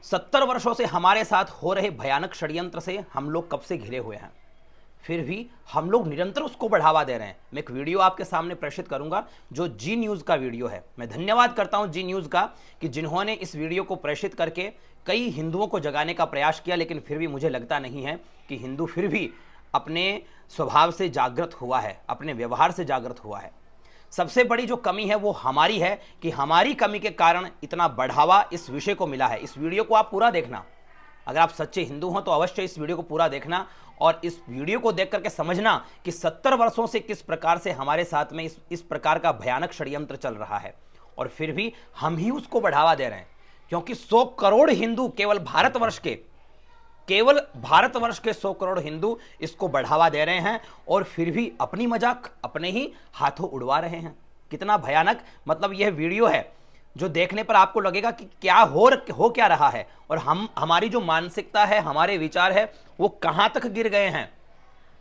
70 वर्षों से हमारे साथ हो रहे भयानक षड्यंत्र से हम लोग कब से घिरे हुए हैं, फिर भी हम लोग निरंतर उसको बढ़ावा दे रहे हैं। मैं एक वीडियो आपके सामने प्रेषित करूंगा जो जी न्यूज़ का वीडियो है। मैं धन्यवाद करता हूं जी न्यूज़ का कि जिन्होंने इस वीडियो को प्रेषित करके कई हिंदुओं को जगाने का प्रयास किया, लेकिन फिर भी मुझे लगता नहीं है कि हिंदू फिर भी अपने स्वभाव से जागृत हुआ है, अपने व्यवहार से जागृत हुआ है। सबसे बड़ी जो कमी है वो हमारी है कि हमारी कमी के कारण इतना बढ़ावा इस विषय को मिला है। इस वीडियो को आप पूरा देखना, अगर आप सच्चे हिंदू हो तो अवश्य इस वीडियो को पूरा देखना और इस वीडियो को देख करके समझना कि 70 वर्षों से किस प्रकार से हमारे साथ में इस प्रकार का भयानक षड्यंत्र चल रहा है और फिर भी हम ही उसको बढ़ावा दे रहे हैं। क्योंकि 100 करोड़ हिंदू केवल भारतवर्ष के 100 करोड़ हिंदू इसको बढ़ावा दे रहे हैं और फिर भी अपनी मजाक अपने ही हाथों उड़वा रहे हैं। कितना भयानक, मतलब यह वीडियो है जो देखने पर आपको लगेगा कि क्या हो क्या रहा है और हमारी जो मानसिकता है, हमारे विचार है, वो कहां तक गिर गए हैं।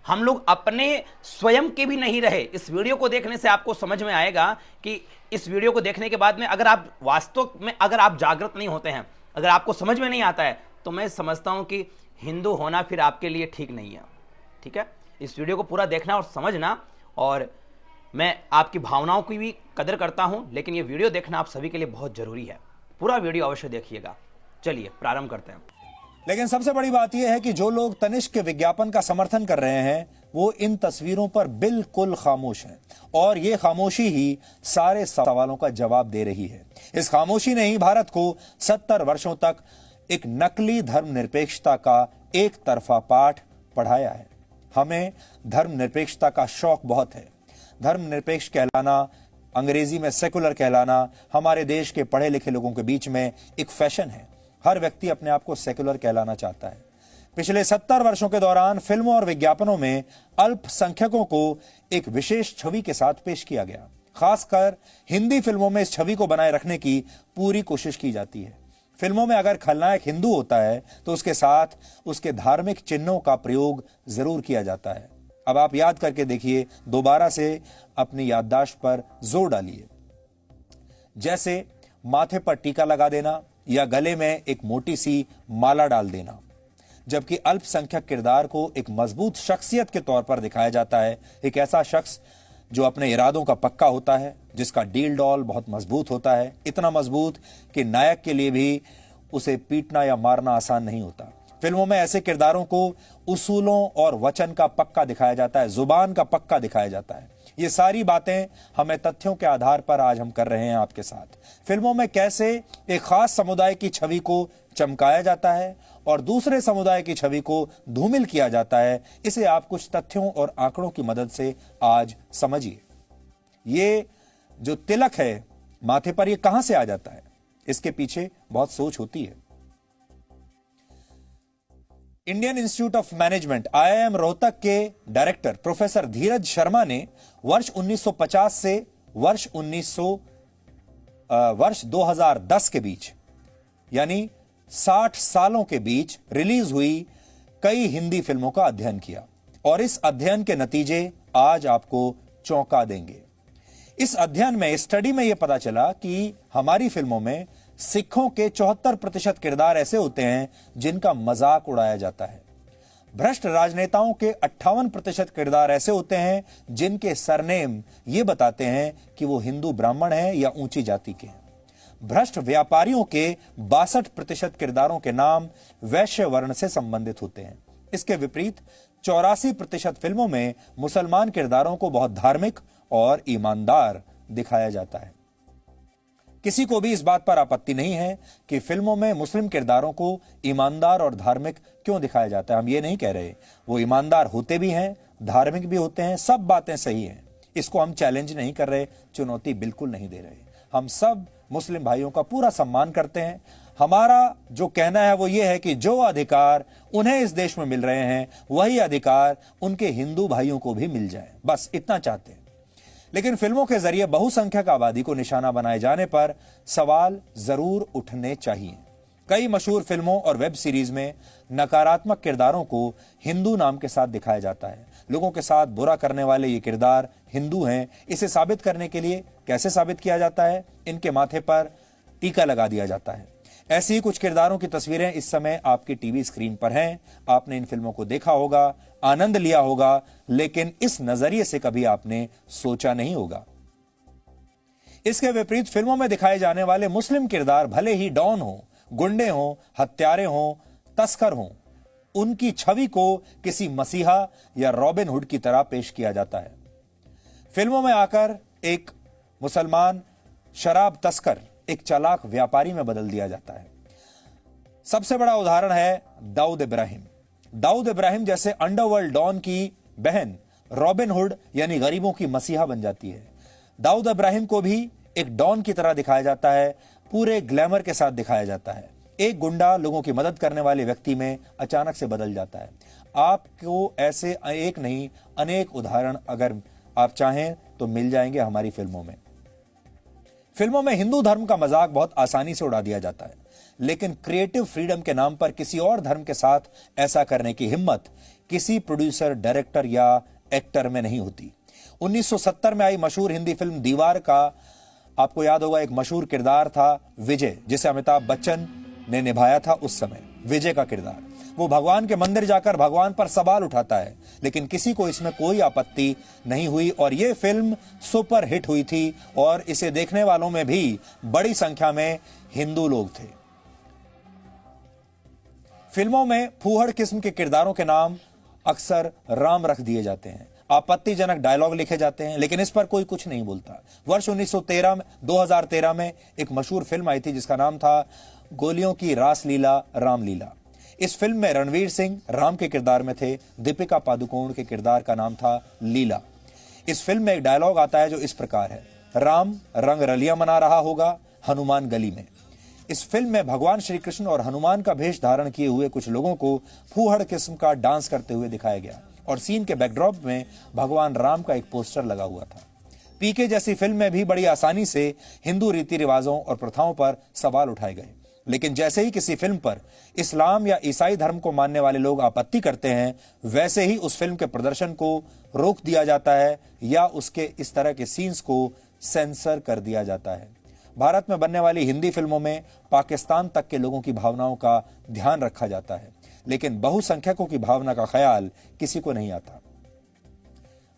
हम लोग अपने स्वयं के भी नहीं रहे। इस वीडियो को देखने से आपको समझ में आएगा कि इस वीडियो को देखने के बाद में अगर आप वास्तव में अगर आप जागृत नहीं होते हैं, अगर आपको समझ में नहीं आता है, तो मैं समझता हूं कि हिंदू होना फिर आपके लिए ठीक नहीं है। ठीक है, इस वीडियो को पूरा देखना और समझना। और मैं आपकी भावनाओं की भी कदर करता हूं, लेकिन ये वीडियो देखना आप सभी के लिए बहुत जरूरी है। पूरा वीडियो अवश्य देखिएगा। चलिए प्रारंभ करते हैं। लेकिन सबसे बड़ी बात यह है कि जो लोग तनिष्क के विज्ञापन का समर्थन कर रहे हैं वो इन तस्वीरों पर बिल्कुल खामोश हैं और ये खामोशी ही सारे सवालों का जवाब दे रही है। इस खामोशी ने ही भारत को 70 वर्षों तक एक नकली धर्मनिरपेक्षता का एक तरफा पाठ पढ़ाया है। हमें धर्मनिरपेक्षता का शौक बहुत है। धर्मनिरपेक्ष कहलाना, अंग्रेजी में सेकुलर कहलाना, हमारे देश के पढ़े लिखे लोगों के बीच में एक फैशन है। हर व्यक्ति अपने आप को सेकुलर कहलाना चाहता है। पिछले 70 वर्षों के दौरान फिल्मों और विज्ञापनों में अल्पसंख्यकों को एक विशेष छवि के साथ पेश किया गया। खासकर हिंदी फिल्मों में इस छवि को बनाए रखने की पूरी कोशिश की जाती है। फिल्मों में अगर खलनायक हिंदू होता है तो उसके साथ उसके धार्मिक चिन्हों का प्रयोग जरूर किया जाता है। अब आप याद करके देखिए, दोबारा से अपनी याददाश्त पर जोर डालिए। जैसे माथे पर टीका लगा देना या गले में एक मोटी सी माला डाल देना। जबकि अल्पसंख्यक किरदार को एक मजबूत शख्सियत के तौर पर दिखाया जाता है, एक ऐसा शख्स जो अपने इरादों का पक्का होता है, जिसका डील डॉल बहुत मजबूत होता है, इतना मजबूत कि नायक के लिए भी उसे पीटना या मारना आसान नहीं होता। फिल्मों में ऐसे किरदारों को उसूलों और वचन का पक्का दिखाया जाता है, जुबान का पक्का दिखाया जाता है। ये सारी बातें हमें तथ्यों के आधार पर आज हम कर रहे हैं आपके साथ। फिल्मों में कैसे एक खास समुदाय की छवि को चमकाया जाता है और दूसरे समुदाय की छवि को धूमिल किया जाता है, इसे आप कुछ तथ्यों और आंकड़ों की मदद से आज समझिए। ये जो तिलक है माथे पर, ये कहां से आ जाता है? इसके पीछे बहुत सोच होती है। Indian institute of management IIM Rohtak के डायरेक्टर प्रोफेसर धीरज शर्मा ने वर्ष 1950 से वर्ष 2010 के बीच, यानी 60 सालों के बीच रिलीज हुई कई हिंदी फिल्मों का अध्ययन किया और इस अध्ययन के नतीजे आज आपको चौंका देंगे। इस अध्ययन में, स्टडी में यह पता चला कि हमारी फिल्मों में सिखों के 74% किरदार ऐसे होते हैं जिनका मजाक उड़ाया जाता है। भ्रष्ट राजनेताओं के 58% किरदार ऐसे होते हैं जिनके सरनेम ये बताते हैं कि वो हिंदू ब्राह्मण हैं या ऊंची जाति के हैं। भ्रष्ट व्यापारियों के 62% किरदारों के नाम वैश्य वर्ण से संबंधित होते हैं। इसके विपरीत 84% फिल्मों में मुसलमान किरदारों को बहुत धार्मिक और ईमानदार दिखाया जाता है। किसी को भी इस बात पर आपत्ति नहीं है कि फिल्मों में मुस्लिम किरदारों को ईमानदार और धार्मिक क्यों दिखाया जाता है। हम ये नहीं कह रहे, वो ईमानदार होते भी हैं, धार्मिक भी होते हैं, सब बातें सही हैं। इसको हम चैलेंज नहीं कर रहे, चुनौती बिल्कुल नहीं दे रहे। हम सब मुस्लिम भाइयों का पूरा सम्मान करते हैं। हमारा जो कहना है वो ये है कि जो अधिकार उन्हें इस देश में मिल रहे हैं वही अधिकार उनके हिंदू भाइयों को भी मिल जाए, बस इतना चाहते हैं। लेकिन फिल्मों के जरिए बहुसंख्यक आबादी को निशाना बनाए जाने पर सवाल जरूर उठने चाहिए। कई मशहूर फिल्मों और वेब सीरीज में नकारात्मक किरदारों को हिंदू नाम के साथ दिखाया जाता है। लोगों के साथ बुरा करने वाले ये किरदार हिंदू हैं। इसे साबित करने के लिए कैसे साबित किया जाता है? इनके माथे पर टीका लगा दिया जाता है। ऐसी ही कुछ किरदारों की तस्वीरें इस समय आपकी टीवी स्क्रीन पर हैं। आपने इन फिल्मों को देखा होगा, आनंद लिया होगा, लेकिन इस नजरिए से कभी आपने सोचा नहीं होगा। इसके विपरीत फिल्मों में दिखाए जाने वाले मुस्लिम किरदार भले ही डॉन हो, गुंडे हो, हत्यारे हो, तस्कर हो, उनकी छवि को किसी मसीहा या रॉबिन हुड की तरह पेश किया जाता है। फिल्मों में आकर एक मुसलमान शराब तस्कर एक चालाक व्यापारी में बदल दिया जाता है। सबसे बड़ा उदाहरण है दाऊद इब्राहिम। दाऊद इब्राहिम जैसे अंडरवर्ल्ड डॉन की बहन रॉबिन हुड यानी गरीबों की मसीहा बन जाती है। दाऊद इब्राहिम को भी एक डॉन की तरह दिखाया जाता है, पूरे ग्लैमर के साथ दिखाया जाता है। एक गुंडा लोगों की मदद करने वाले व्यक्ति में अचानक से बदल जाता है। आपको ऐसे एक नहीं अनेक उदाहरण अगर आप चाहें तो मिल जाएंगे हमारी फिल्मों में। फिल्मों में हिंदू धर्म का मजाक बहुत आसानी से उड़ा दिया जाता है, लेकिन क्रिएटिव फ्रीडम के नाम पर किसी और धर्म के साथ ऐसा करने की हिम्मत किसी प्रोड्यूसर, डायरेक्टर या एक्टर में नहीं होती। 1970 में आई मशहूर हिंदी फिल्म दीवार का आपको याद होगा एक मशहूर किरदार था विजय, जिसे अमिताभ बच्चन ने निभाया था उस समय। विजय का किरदार, वो भगवान के मंदिर जाकर भगवान पर सवाल उठाता है, लेकिन किसी को इसमें कोई आपत्ति नहीं हुई और यह फिल्म सुपर हिट हुई थी और इसे देखने वालों में भी बड़ी संख्या में हिंदू लोग थे। फिल्मों में फूहड़ किस्म के किरदारों के नाम अक्सर राम रख दिए जाते हैं, आपत्तिजनक डायलॉग लिखे जाते हैं, लेकिन इस पर कोई कुछ नहीं बोलता। वर्ष 2013 में एक मशहूर फिल्म आई थी जिसका नाम था गोलियों की रासलीला रामलीला। इस फिल्म में रणवीर सिंह राम के किरदार में थे, दीपिका पादुकोण के किरदार का नाम था लीला। इस फिल्म में एक डायलॉग आता है जो इस प्रकार है, राम रंग रलियां मना रहा होगा हनुमान गली में। इस फिल्म में भगवान श्री कृष्ण और हनुमान का भेष धारण किए हुए कुछ लोगों को फूहड़ किस्म का डांस करते हुए दिखाया गया और सीन के बैकड्रॉप में भगवान राम का एक पोस्टर लगा हुआ था। पीके जैसी फिल्म में भी बड़ी आसानी से हिंदू रीति रिवाजों और प्रथाओं पर सवाल उठाए गए, लेकिन जैसे ही किसी फिल्म पर इस्लाम या ईसाई धर्म को मानने वाले लोग आपत्ति करते हैं, वैसे ही उस फिल्म के प्रदर्शन को रोक दिया जाता है या उसके इस तरह के सीन्स को सेंसर कर दिया जाता है। भारत में बनने वाली हिंदी फिल्मों में पाकिस्तान तक के लोगों की भावनाओं का ध्यान रखा जाता है, लेकिन बहुसंख्यकों की भावना का ख्याल किसी को नहीं आता।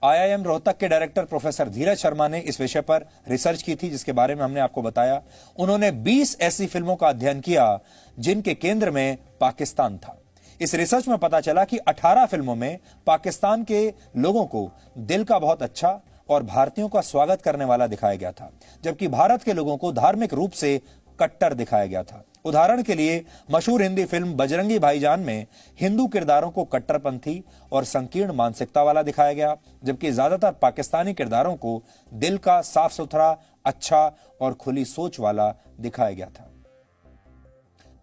IIM रोहतक के डायरेक्टर प्रोफेसर धीरज शर्मा ने इस विषय पर रिसर्च की थी, जिसके बारे में हमने आपको बताया। उन्होंने 20 ऐसी फिल्मों का अध्ययन किया जिनके केंद्र में पाकिस्तान था। इस रिसर्च में पता चला कि 18 फिल्मों में पाकिस्तान के लोगों को दिल का बहुत अच्छा और भारतीयों का स्वागत करने वाला दिखाया गया था, जबकि भारत के लोगों को धार्मिक रूप से कट्टर दिखाया गया था। उदाहरण के लिए मशहूर हिंदी फिल्म बजरंगी भाईजान में हिंदू किरदारों को कट्टरपंथी और संकीर्ण मानसिकता वाला दिखाया गया, जबकि ज्यादातर पाकिस्तानी किरदारों को दिल का साफ सुथरा, अच्छा और खुली सोच वाला दिखाया गया था।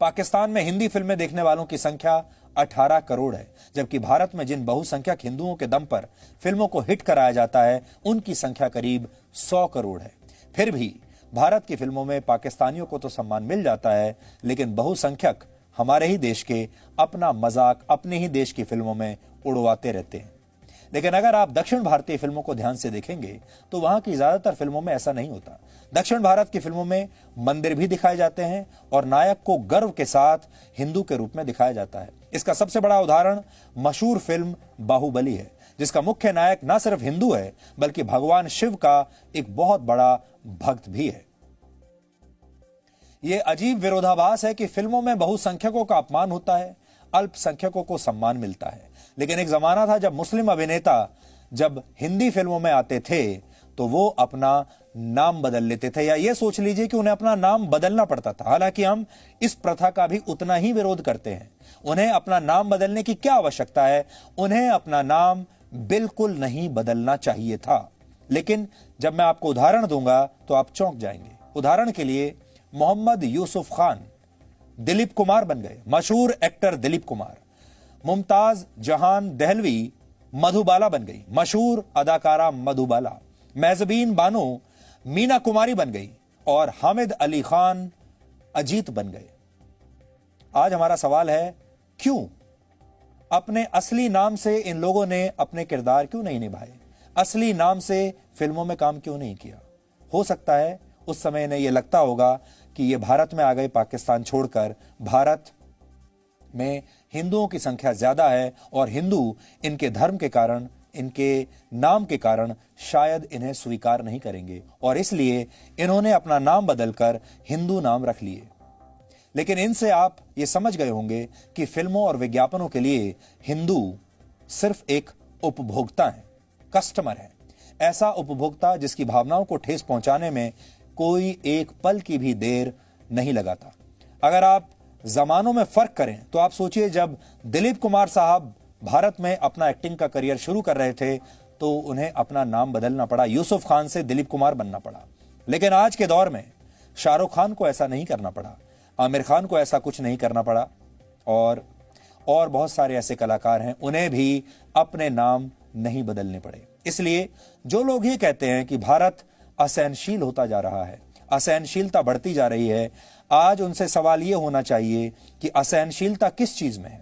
पाकिस्तान में हिंदी फिल्में देखने वालों की संख्या 18 करोड़ है, जबकि भारत में जिन बहुसंख्यक हिंदुओं के दम पर फिल्मों को हिट कराया जाता है उनकी संख्या करीब 100 करोड़ है। फिर भी भारत की फिल्मों में पाकिस्तानियों को तो सम्मान मिल जाता है, लेकिन बहुसंख्यक हमारे ही देश के अपना मजाक अपने ही देश की फिल्मों में उड़वाते रहते हैं। लेकिन अगर आप दक्षिण भारतीय फिल्मों को ध्यान से देखेंगे तो वहां की ज्यादातर फिल्मों में ऐसा नहीं होता। दक्षिण भारत की फिल्मों में मंदिर भी दिखाए जाते हैं और नायक को गर्व के साथ हिंदू के रूप में दिखाया जाता है। इसका सबसे बड़ा उदाहरण मशहूर फिल्म बाहुबली है, जिसका मुख्य नायक न सिर्फ हिंदू है बल्कि भगवान शिव का एक बहुत बड़ा भक्त भी है। यह अजीब विरोधाभास है कि फिल्मों में बहुसंख्यकों का अपमान होता है, अल्पसंख्यकों को सम्मान मिलता है। लेकिन एक जमाना था जब मुस्लिम अभिनेता जब हिंदी फिल्मों में आते थे तो वो अपना नाम बदल लेते थे, या ये सोच लीजिए कि उन्हें अपना नाम बदलना पड़ता था। हालांकि हम इस प्रथा का भी उतना ही विरोध करते हैं। उन्हें अपना नाम बदलने की क्या आवश्यकता है? उन्हें अपना नाम बिल्कुल नहीं बदलना चाहिए था। लेकिन जब मैं आपको उदाहरण दूंगा तो आप चौंक जाएंगे। उदाहरण के लिए मोहम्मद यूसुफ खान दिलीप कुमार बन गए, मशहूर एक्टर दिलीप कुमार। मुमताज जहान दहलवी मधुबाला बन गई, मशहूर अदाकारा मधुबाला। मेजबीन बानो मीना कुमारी बन गई और हामिद अली खान अजीत बन गए। आज हमारा सवाल है, क्यों? अपने असली नाम से इन लोगों ने अपने किरदार क्यों नहीं निभाए? असली नाम से फिल्मों में काम क्यों नहीं किया? हो सकता है उस समय इन्हें यह लगता होगा कि ये भारत में आ गए पाकिस्तान छोड़कर। भारत में हिंदुओं की संख्या ज्यादा है और हिंदू इनके धर्म के कारण, इनके नाम के कारण शायद इन्हें स्वीकार नहीं करेंगे और इसलिए इन्होंने अपना नाम बदलकर हिंदू नाम रख लिए। लेकिन इनसे आप ये समझ गए होंगे कि फिल्मों और विज्ञापनों के लिए हिंदू सिर्फ एक उपभोक्ता है, कस्टमर है। ऐसा उपभोक्ता जिसकी भावनाओं को ठेस पहुंचाने में कोई एक पल की भी देर नहीं लगाता। अगर आप जमानों में फर्क करें तो आप सोचिए, जब दिलीप कुमार साहब भारत में अपना एक्टिंग का करियर शुरू कर रहे थे तो उन्हें अपना नाम बदलना पड़ा, यूसुफ खान से दिलीप कुमार बनना पड़ा। लेकिन आज के दौर में शाहरुख खान को ऐसा नहीं करना पड़ा, आमिर खान को ऐसा कुछ नहीं करना पड़ा और बहुत सारे ऐसे कलाकार हैं, उन्हें भी अपने नाम नहीं बदलने पड़े। इसलिए जो लोग ये कहते हैं कि भारत असहनशील होता जा रहा है, असहनशीलता बढ़ती जा रही है, आज उनसे सवाल ये होना चाहिए कि असहनशीलता किस चीज में है।